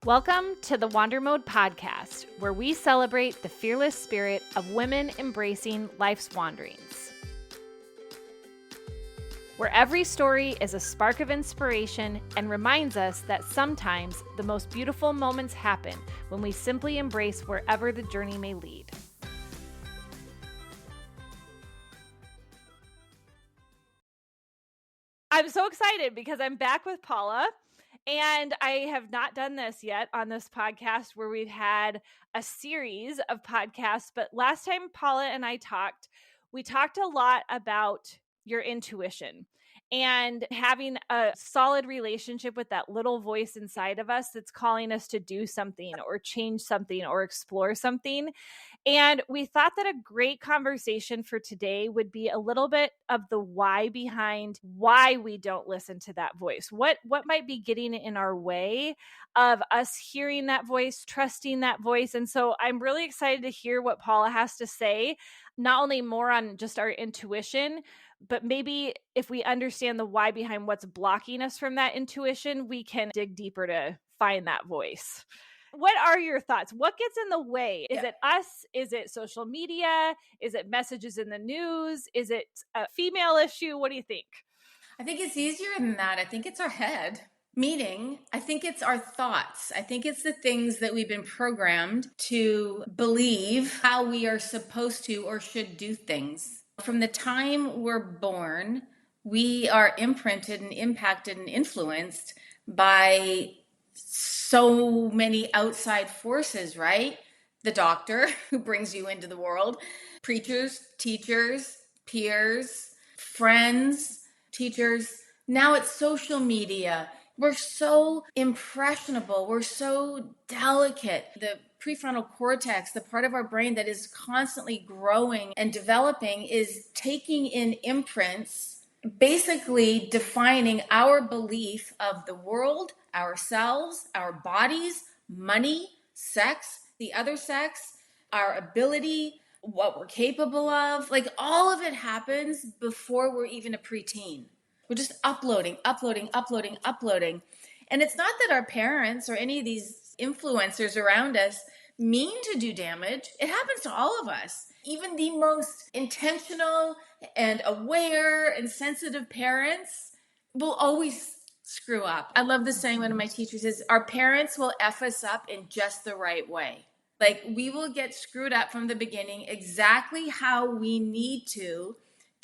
Welcome to the Wander Mode podcast, where we celebrate the fearless spirit of women embracing life's wanderings. Where every story is a spark of inspiration and reminds us that sometimes the most beautiful moments happen when we simply embrace wherever the journey may lead. I'm so excited because I'm back with Paula. And I have not done this yet on this podcast where we've had a series of podcasts. But last time Paula and I talked, we talked a lot about your intuition and having a solid relationship with that little voice inside of us that's calling us to do something or change something or explore something. And we thought that a great conversation for today would be a little bit of the why behind why we don't listen to that voice. What might be getting in our way of us hearing that voice, trusting that voice. And so I'm really excited to hear what Paula has to say, not only more on just our intuition, but maybe if we understand the why behind what's blocking us from that intuition, we can dig deeper to find that voice. What are your thoughts? What gets in the way? Is it us? Is it social media? Is it messages in the news? Is it a female issue? What do you think? I think it's easier than that. I think it's our head. Meaning, I think it's our thoughts. I think it's the things that we've been programmed to believe how we are supposed to or should do things. From the time we're born, we are imprinted and impacted and influenced by so many outside forces, right? The doctor who brings you into the world, preachers, teachers, peers, friends, teachers. Now it's social media. We're so impressionable. We're so delicate. The prefrontal cortex, the part of our brain that is constantly growing and developing, is taking in imprints, basically defining our belief of the world, ourselves, our bodies, money, sex, the other sex, our ability, what we're capable of. Like, all of it happens before we're even a preteen. We're just uploading. And it's not that our parents or any of these influencers around us mean to do damage. It happens to all of us. Even the most intentional and aware and sensitive parents will always screw up. I love the saying one of my teachers is, our parents will F us up in just the right way. Like, we will get screwed up from the beginning exactly how we need to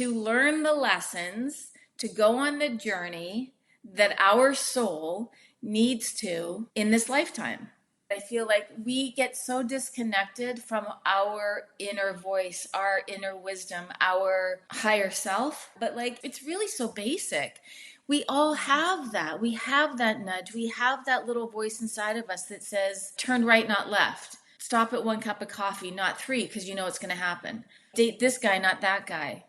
learn the lessons, to go on the journey that our soul needs to in this lifetime. I feel like we get so disconnected from our inner voice, our inner wisdom, our higher self. But like, it's really so basic. We all have that. We have that nudge. We have that little voice inside of us that says, turn right, not left. Stop at 1 cup of coffee, not 3, because you know it's going to happen. Date this guy, not that guy.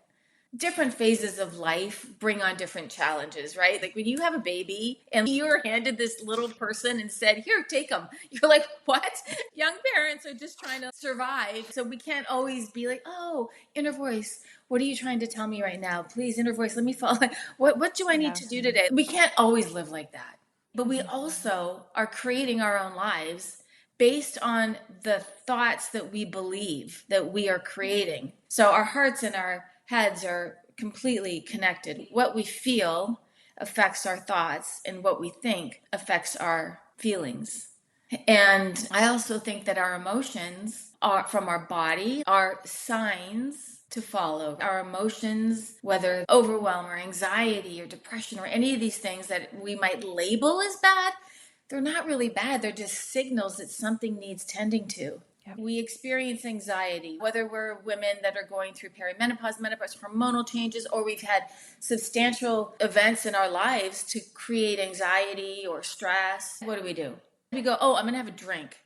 Different phases of life bring on different challenges, right? Like when you have a baby and you're handed this little person and said, here, take them. You're like, what? Young parents are just trying to survive. So we can't always be like, oh, inner voice, what are you trying to tell me right now? Please, inner voice, let me follow. What do I need to do today? We can't always live like that. But we also are creating our own lives based on the thoughts that we believe that we are creating. So our hearts and our heads are completely connected. What we feel affects our thoughts, and what we think affects our feelings. And I also think that our emotions are from our body, are signs to follow. Our emotions, whether overwhelm or anxiety or depression or any of these things that we might label as bad, they're not really bad. They're just signals that something needs tending to. Yep. We experience anxiety, whether we're women that are going through perimenopause, menopause, hormonal changes, or we've had substantial events in our lives to create anxiety or stress. What do? We go, oh, I'm going to have a drink.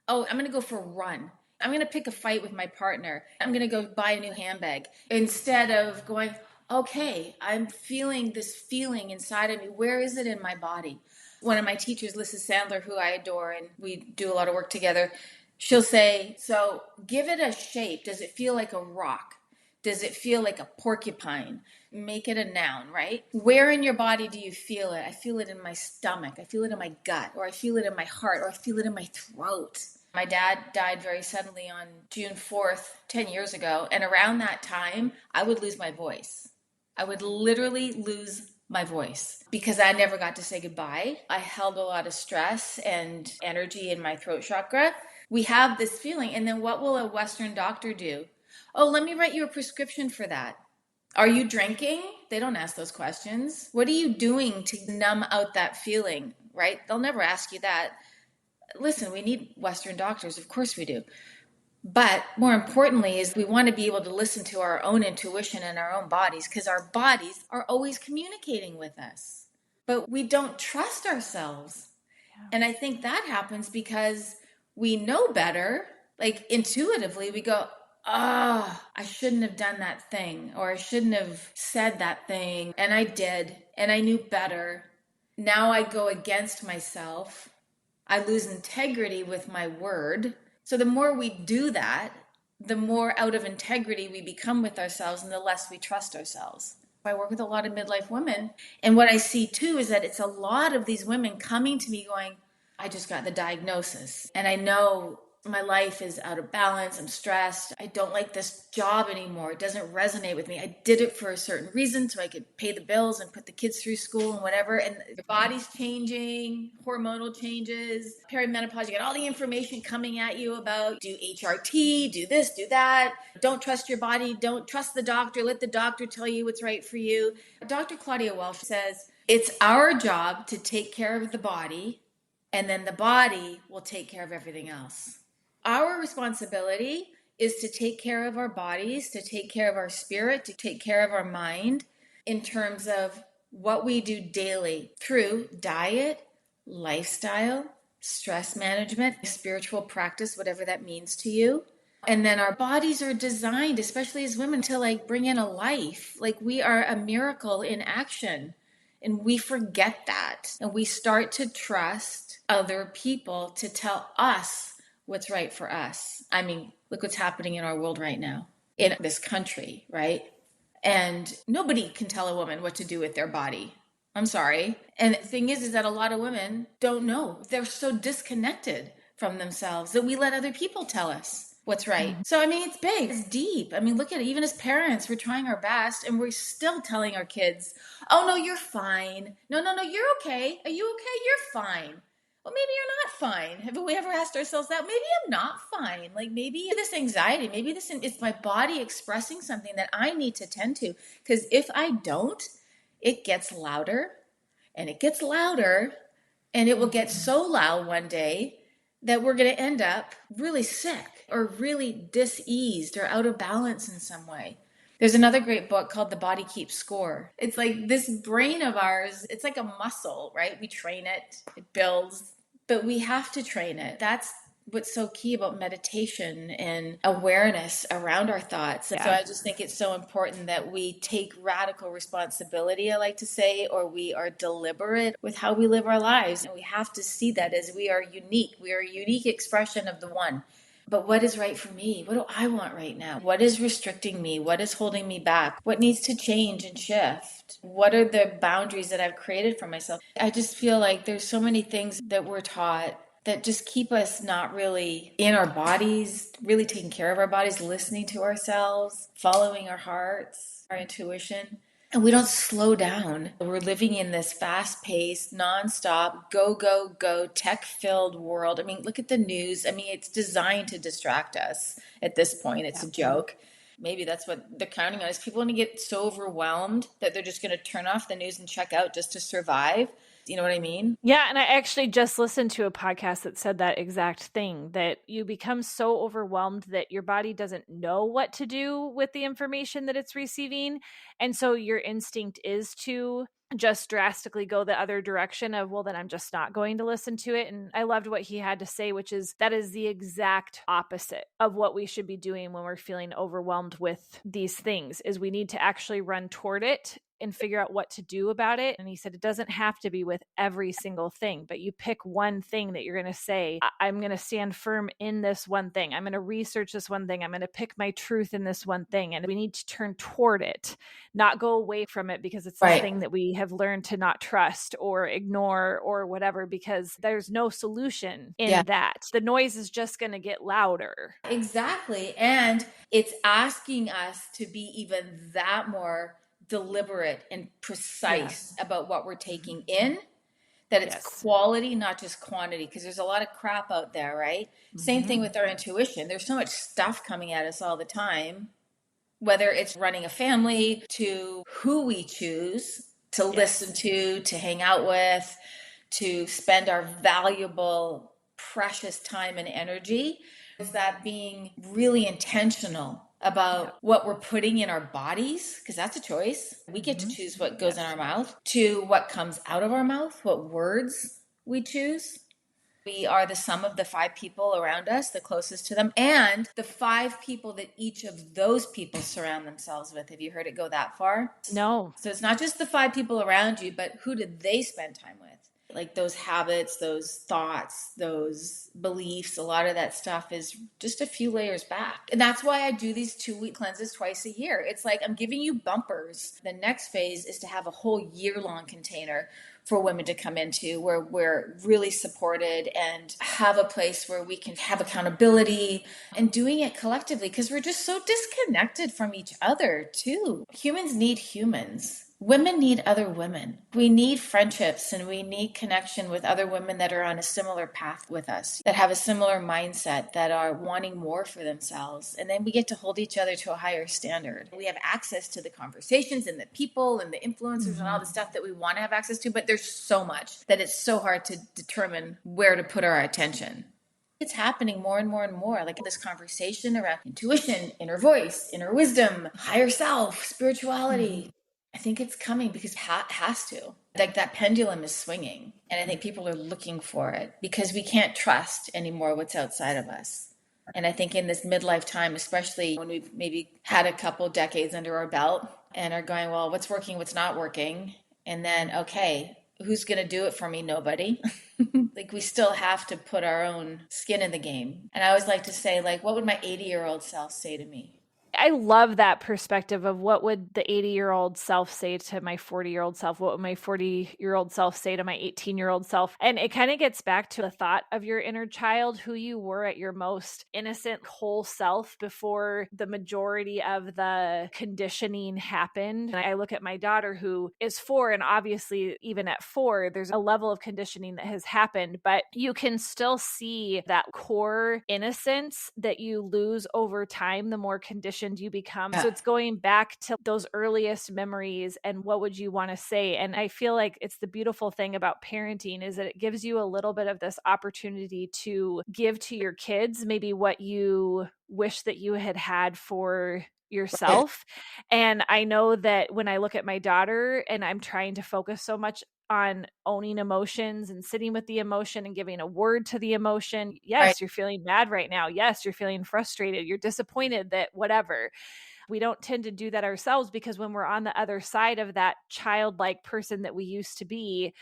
Oh, I'm going to go for a run. I'm going to pick a fight with my partner. I'm going to go buy a new handbag. Instead of going, okay, I'm feeling this feeling inside of me. Where is it in my body? One of my teachers, Lisa Sandler, who I adore, and we do a lot of work together, she'll say, so give it a shape. Does it feel like a rock? Does it feel like a porcupine? Make it a noun, right? Where in your body do you feel it? I feel it in my stomach. I feel it in my gut, or I feel it in my heart, or I feel it in my throat. My dad died very suddenly on June 4th, 10 years ago. And around that time, I would lose my voice. I would literally lose my voice because I never got to say goodbye. I held a lot of stress and energy in my throat chakra. We have this feeling. And then what will a Western doctor do? Oh, let me write you a prescription for that. Are you drinking? They don't ask those questions. What are you doing to numb out that feeling, right? They'll never ask you that. Listen, we need Western doctors. Of course we do. But more importantly is we want to be able to listen to our own intuition and our own bodies because our bodies are always communicating with us. But we don't trust ourselves. Yeah. And I think that happens because we know better. Like intuitively, we go, oh, I shouldn't have done that thing, or I shouldn't have said that thing. And I did, and I knew better. Now I go against myself. I lose integrity with my word. So the more we do that, the more out of integrity we become with ourselves and the less we trust ourselves. I work with a lot of midlife women. And what I see too is that it's a lot of these women coming to me going, I just got the diagnosis. And I know my life is out of balance. I'm stressed. I don't like this job anymore. It doesn't resonate with me. I did it for a certain reason so I could pay the bills and put the kids through school and whatever. And the body's changing, hormonal changes, perimenopause. You get all the information coming at you about do HRT, do this, do that. Don't trust your body. Don't trust the doctor. Let the doctor tell you what's right for you. Dr. Claudia Welsh says, it's our job to take care of the body, and then the body will take care of everything else. Our responsibility is to take care of our bodies, to take care of our spirit, to take care of our mind in terms of what we do daily through diet, lifestyle, stress management, spiritual practice, whatever that means to you. And then our bodies are designed, especially as women, to like bring in a life. Like we are a miracle in action. And we forget that. And we start to trust other people to tell us what's right for us. I mean, look what's happening in our world right now, in this country, right? And nobody can tell a woman what to do with their body. I'm sorry. And the thing is that a lot of women don't know. They're so disconnected from themselves that we let other people tell us what's right. So, I mean, it's big, it's deep. I mean, look at it. Even as parents, we're trying our best and we're still telling our kids, oh, no, you're fine. No, you're okay. Are you okay? You're fine. Well, maybe you're not fine. Have we ever asked ourselves that? Maybe I'm not fine. Like maybe this anxiety, maybe this is my body expressing something that I need to tend to. Because if I don't, it gets louder and it gets louder and it will get so loud one day that we're going to end up really sick or really diseased or out of balance in some way. There's another great book called The Body Keeps Score. It's like this brain of ours, it's like a muscle, right? We train it, it builds, but we have to train it. That's what's so key about meditation and awareness around our thoughts. And so I just think it's so important that we take radical responsibility, I like to say, or we are deliberate with how we live our lives. And we have to see that as we are unique. We are a unique expression of the one. But what is right for me? What do I want right now? What is restricting me? What is holding me back? What needs to change and shift? What are the boundaries that I've created for myself? I just feel like there's so many things that we're taught that just keep us not really in our bodies, really taking care of our bodies, listening to ourselves, following our hearts, our intuition. And we don't slow down. We're living in this fast-paced, nonstop, go, tech-filled world. I mean, look at the news. I mean, it's designed to distract us at this point. It's a joke. Maybe that's what they're counting on is people want to get so overwhelmed that they're just going to turn off the news and check out just to survive. You know what I mean? Yeah. And I actually just listened to a podcast that said that exact thing, that you become so overwhelmed that your body doesn't know what to do with the information that it's receiving. And so your instinct is to just drastically go the other direction of, well, then I'm just not going to listen to it. And I loved what he had to say, which is that is the exact opposite of what we should be doing when we're feeling overwhelmed with these things, is we need to actually run toward it and figure out what to do about it. And he said, it doesn't have to be with every single thing, but you pick one thing that you're going to say, I'm going to stand firm in this one thing. I'm going to research this one thing. I'm going to pick my truth in this one thing. And we need to turn toward it, not go away from it because it's this thing that we have learned to not trust or ignore or whatever, because there's no solution in that. The noise is just going to get louder. Exactly. And it's asking us to be even that more deliberate and precise about what we're taking in, that it's quality, not just quantity, because there's a lot of crap out there, right? Same thing with our intuition. There's so much stuff coming at us all the time, whether it's running a family, to who we choose to listen to hang out with, to spend our valuable, precious time and energy. Is that being really intentional about what we're putting in our bodies, because that's a choice. We get to choose what goes in our mouth, to what comes out of our mouth, what words we choose. We are the sum of the 5 people around us, the closest to them, and the 5 people that each of those people surround themselves with. Have you heard it go that far? No. So it's not just the 5 people around you, but who did they spend time with? Like those habits, those thoughts, those beliefs, a lot of that stuff is just a few layers back. And that's why I do these 2-week cleanses twice a year. It's like I'm giving you bumpers. The next phase is to have a whole year-long container for women to come into, where we're really supported and have a place where we can have accountability and doing it collectively, because we're just so disconnected from each other too. Humans need humans. Women need other women. We need friendships, and we need connection with other women that are on a similar path with us, that have a similar mindset, that are wanting more for themselves. And then we get to hold each other to a higher standard. We have access to the conversations and the people and the influencers and all the stuff that we want to have access to, but there's so much that it's so hard to determine where to put our attention. It's happening more and more and more, like this conversation around intuition, inner voice, inner wisdom, higher self, spirituality. I think it's coming because it has to. Like that pendulum is swinging, and I think people are looking for it because we can't trust anymore what's outside of us. And I think in this midlife time, especially when we've maybe had a couple decades under our belt and are going, well, what's working, what's not working? And then, okay, who's going to do it for me? Nobody. Like we still have to put our own skin in the game. And I always like to say, like, what would my 80-year-old self say to me? I love that perspective of what would the 80-year-old self say to my 40-year-old self? What would my 40-year-old self say to my 18-year-old self? And it kind of gets back to the thought of your inner child, who you were at your most innocent, whole self before the majority of the conditioning happened. And I look at my daughter, who is 4, and obviously even at 4, there's a level of conditioning that has happened, but you can still see that core innocence that you lose over time, the more conditioned you become. So it's going back to those earliest memories and what would you want to say? And I feel like it's the beautiful thing about parenting is that it gives you a little bit of this opportunity to give to your kids maybe what you wish that you had had for yourself. And I know that when I look at my daughter and I'm trying to focus so much on owning emotions and sitting with the emotion and giving a word to the emotion. Yes, you're feeling mad right now. Yes, you're feeling frustrated. You're disappointed that whatever. We don't tend to do that ourselves because when we're on the other side of that childlike person that we used to be,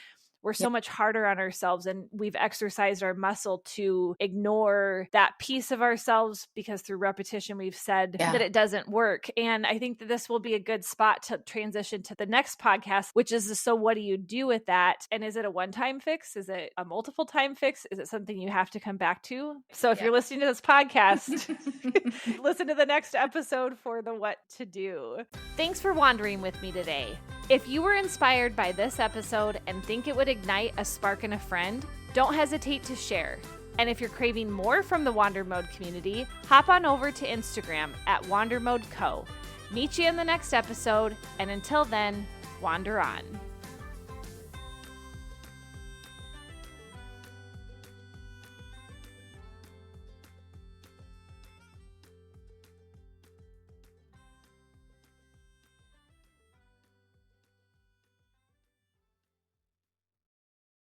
we're so much harder on ourselves, and we've exercised our muscle to ignore that piece of ourselves because through repetition, we've said that it doesn't work. And I think that this will be a good spot to transition to the next podcast, which is, so what do you do with that? And is it a one-time fix? Is it a multiple time fix? Is it something you have to come back to? So if you're listening to this podcast, listen to the next episode for the what to do. Thanks for wandering with me today. If you were inspired by this episode and think it would ignite a spark in a friend, don't hesitate to share. And if you're craving more from the Wander Mode community, hop on over to Instagram at WanderModeCo. Meet you in the next episode, and until then, wander on.